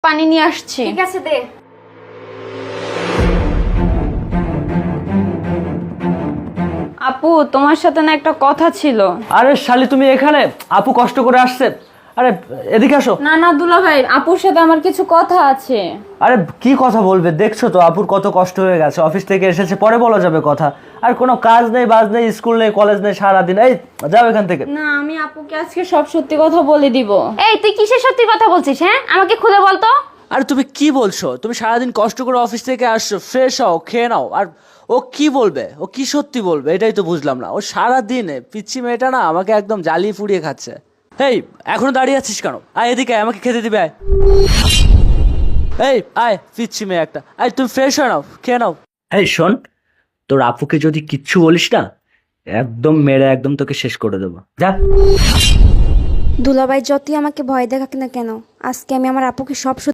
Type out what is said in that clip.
পানি নিয়ে আসছি। ঠিক আছে দে। আপু তোমার সাথে না একটা কথা ছিল। আরে শালি তুমি এখানে? আপু কষ্ট করে আসছে। আরে এদিকে আসো। না না দুলা ভাই, আপুর সাথে আমার কিছু কথা আছে। আরে কি কথা বলবে? দেখছো তো আপুর কত কষ্ট হয়ে গেছে, অফিস থেকে এসেছে, পরে বলা যাবে কথা। আর কোনো কাজ নেই, বাজ নেই, স্কুল নেই, কলেজ নেই, সারাদিন এই যাও এখান থেকে। না আমি আপুকে আজকে সব সত্যি কথা বলে দিব। এই তুই কিসের সত্যি কথা বলছিস? হ্যাঁ, আমাকে খুলে বল তো। আরে তুমি কি বলছো? তুমি সারাদিন কষ্ট করে অফিস থেকে আসছো, ফ্রেশ হও, খেয়ে নাও। আর ও কি বলবে? ও কি সত্যি বলবে? এটাই তো বুঝলাম না। ও সারাদিন পিচ্ছি মেয়েটা না আমাকে একদম জ্বালিয়ে ফুড়িয়ে খাচ্ছে। এই এখনো দাঁড়িয়ে আছিস কেন? আয় এদিকে আয়, আমাকে খেতে দিবে আয়। এই আয় পিচ্ছি মেয়ে একটা, আয় তুমি ফ্রেশ হয়ে নাও, খেয়ে নাও। এই শোন, তোর আপুকে যদি কিচ্ছু বলিস না, একদম মেরে একদম তোকে শেষ করে দেবো। যা। দুলাভাই যতই আমাকে ভয় দেখাক না কেন, আজকে আমি আমার আপুকে সব